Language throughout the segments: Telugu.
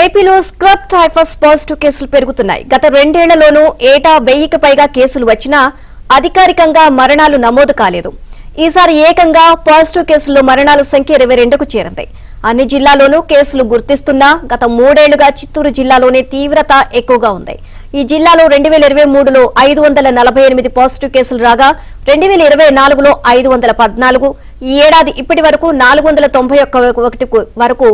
ఏపీలో స్క్రబ్ టైఫస్ పాజిటివ్ కేసులు పెరుగుతున్నాయి. గత 2 ఏళ్లలోనూ ఏటా 1000కి పైగా కేసులు వచ్చినా అధికారికంగా మరణాలు నమోదు కాలేదు. ఈసారి ఏకంగా పాజిటివ్ కేసుల్లో మరణాల సంఖ్య 22కు చేరింది. అన్ని జిల్లాల్లోనూ కేసులు గుర్తిస్తున్నా గత 3 ఏళ్లుగా చిత్తూరు జిల్లాలోనే తీవ్రత ఎక్కువగా ఉంది. ఈ జిల్లాలో 2023లో 548 పాజిటివ్ కేసులు రాగా 2024లో 514, ఈ ఏడాది ఇప్పటి వరకు 491 వరకు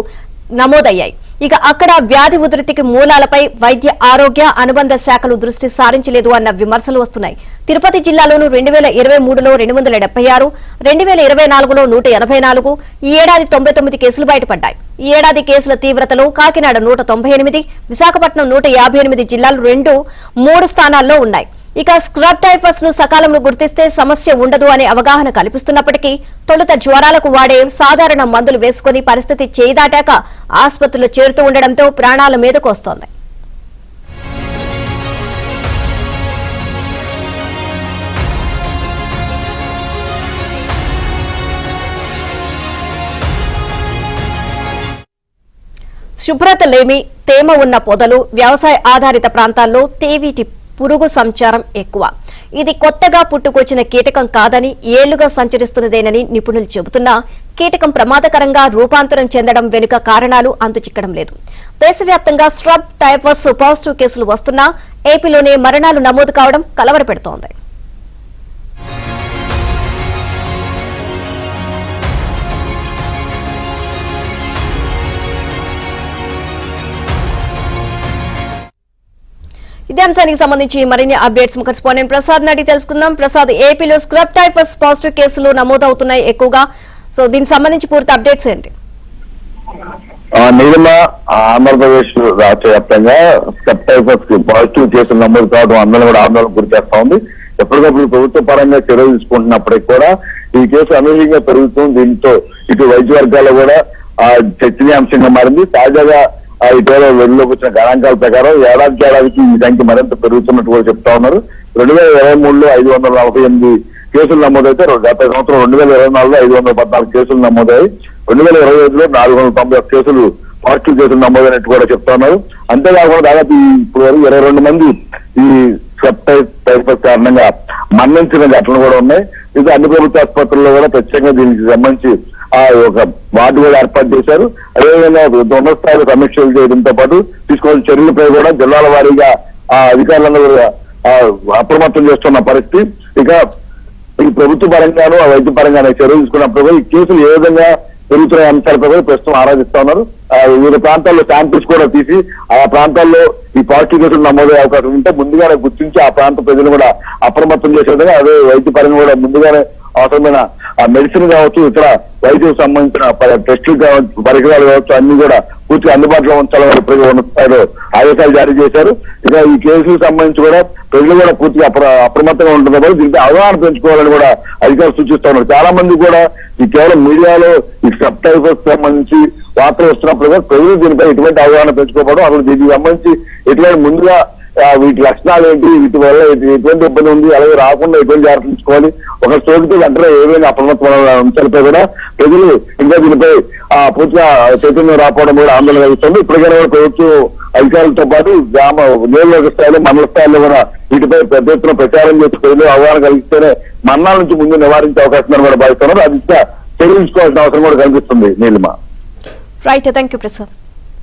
నమోదయ్యాయి. ఇక అక్కడ వ్యాధి ఉధృతికి మూలాలపై వైద్య ఆరోగ్య అనుబంధ శాఖలు దృష్టి సారించలేదు అన్న విమర్శలు వస్తున్నాయి. తిరుపతి జిల్లాలోనూ 2023లో 276, 2024లో 184, ఈ ఏడాది 99 కేసులు బయటపడ్డాయి. ఈ ఏడాది కేసుల తీవ్రతలో కాకినాడ 198, విశాఖపట్నం 158 జిల్లాలు 2-3 స్థానాల్లో ఉన్నాయి. ఇక స్క్రబ్ టైఫస్ ను సకాలంలో గుర్తిస్తే సమస్య ఉండదు అనే అవగాహన కల్పిస్తున్నప్పటికీ తొలుత జ్వరాలకు వాడే సాధారణ మందులు వేసుకుని పరిస్థితి చేయిదాటాక ఆసుపత్రిలో చేరుతూ ఉండడంతో ప్రాణాల మీదకు వస్తోంది. శుభ్రత లేమి, తేమ ఉన్న పొదలు, వ్యవసాయ ఆధారిత ప్రాంతాల్లో తేవీటి పురుగు సంచారం ఎక్కువ. ఇది కొత్తగా పుట్టుకొచ్చిన కీటకం కాదని, ఏళ్లుగా సంచరిస్తున్నదేనని నిపుణులు చెబుతున్నా కీటకం ప్రమాదకరంగా రూపాంతరం చెందడం వెనుక కారణాలు అంతుచిక్కడం లేదు. దేశవ్యాప్తంగా స్క్రబ్ టైఫస్ పాజిటివ్ కేసులు వస్తున్నా ఏపీలోనే మరణాలు నమోదు కావడం కలవరపెడుతోంది. ఇదే అంశానికి సంబంధించి మరిన్ని అప్డేట్స్ కరెస్పాండెంట్ ప్రసాద్ నాటి తెలుసుకుందాం. ప్రసాద్, ఏపీలో స్క్రబ్ టైఫస్ పాజిటివ్ కేసులు నమోదవుతున్నాయి ఎక్కువగా. సో దీనికి సంబంధించి పూర్తి అప్డేట్స్ ఏంటి? ఆంధ్రప్రదేశ్ రాష్ట్ర వ్యాప్తంగా స్క్రబ్ టైఫస్ పాజిటివ్ కేసులు నమోదు కావడం అందరూ కూడా ఆందోళన గురి చేస్తా ఉంది. ఎప్పటికప్పుడు ప్రభుత్వ పరంగా చర్యలు తీసుకుంటున్నప్పటికీ కూడా ఈ కేసు అనూహ్యంగా పెరుగుతుంది. దీంతో ఇటు వైద్య వర్గాల్లో కూడా చర్చనీయాంశంగా మారింది. తాజాగా ఇటీవల వెలుగులోకి వచ్చిన గణాంకాల ప్రకారం ఏడాదికి ఈ సంఖ్య మరింత పెరుగుతున్నట్టు కూడా చెప్తా ఉన్నారు. 2023లో 548 కేసులు నమోదైతే గత సంవత్సరం 2024లో 514 కేసులు నమోదయ్యాయి. 2025లో 491 కేసులు పాజిటివ్ కేసులు నమోదైనట్టు కూడా చెప్తా ఉన్నారు. అంతేకాకుండా దాదాపు ఇప్పుడు వరకు 22 మంది ఈ స్క్రబ్ టైఫస్ కారణంగా మరణించిన ఘటనలు కూడా ఉన్నాయి. ఇది అన్ని ప్రభుత్వ ఆసుపత్రుల్లో కూడా ప్రత్యేకంగా దీనికి సంబంధించి ఒక వార్డు కూడా ఏర్పాటు చేశారు. అదేవిధంగా ఉన్నత స్థాయిలో సమీక్షలు చేయడంతో పాటు తీసుకోవాల్సిన చర్యలపై కూడా జిల్లాల వారీగా అధికారులను అప్రమత్తం చేస్తున్న పరిస్థితి. ఇక ఈ ప్రభుత్వ పరంగాను వైద్య పరంగానే చర్యలు తీసుకున్నప్పుడు ఈ కేసులు ఏ విధంగా పెరుగుతున్న అంశాలపై కూడా ప్రస్తుతం ఆరాధిస్తా ఉన్నారు. వివిధ ప్రాంతాల్లో శాంపిల్స్ కూడా తీసి ఆ ప్రాంతాల్లో ఈ పాజిటివ్ కేసులు నమోదయ్యే అవకాశం ఉంటే ముందుగానే గుర్తించి ఆ ప్రాంత ప్రజలు కూడా అప్రమత్తం చేసే విధంగా అదే వైద్య పరంగా కూడా ముందుగానే అవసరమైన మెడిసిన్ కావచ్చు, ఇతర వైద్యులకు సంబంధించిన టెస్టులు కావచ్చు, పరికరాలు కావచ్చు, అన్ని కూడా పూర్తిగా అందుబాటులో ఉంచాలని ఇప్పటికే ఉన్నత స్థాయిలో ఆదేశాలు జారీ చేశారు. ఇక ఈ కేసులకు సంబంధించి కూడా ప్రజలు కూడా పూర్తిగా అప్రమత్తంగా ఉంటుంది కాబట్టి దీనికి అవగాహన పెంచుకోవాలని కూడా అధికారులు సూచిస్తా ఉన్నారు. చాలా మంది కూడా ఈ కేవలం మీడియాలో ఈ స్క్రబ్ టైఫస్ సంబంధించి వార్తలు వస్తున్నప్పుడు కూడా ప్రజలు దీనిపై ఎటువంటి అవగాహన పెంచుకోవడం, అసలు దీనికి సంబంధించి ఎటువంటి ముందుగా వీటి లక్షణాలు ఏంటి, వీటి వల్ల ఎటువంటి ఇబ్బంది ఉంది, అలాగే రాకుండా ఎటువంటి జాగ్రత్తలు తీసుకోవాలి, ఒక సోకితే వెంటనే ఏమైనా అప్రమత్తమైన అంశాలపై కూడా ప్రజలు ఇంకా దీనిపై పూర్తిగా చైతన్యం రాకపోవడం కూడా ఆందోళన కలుగుతుంది. ఇప్పటికైనా కూడా ప్రభుత్వం అధికారులతో పాటు గ్రామ నియోజకవర్గ స్థాయిలో మండల స్థాయిలో కూడా వీటిపై పెద్ద ఎత్తున ప్రచారం చేసి ప్రజలు అవగాహన కలిగిస్తేనే మరణాల నుంచి ముందు నివారించే అవకాశం కూడా భావిస్తున్నారు. అది చర్యలు తీసుకోవాల్సిన అవసరం కూడా కనిపిస్తుంది. Neelima. Right, thank you Prasad.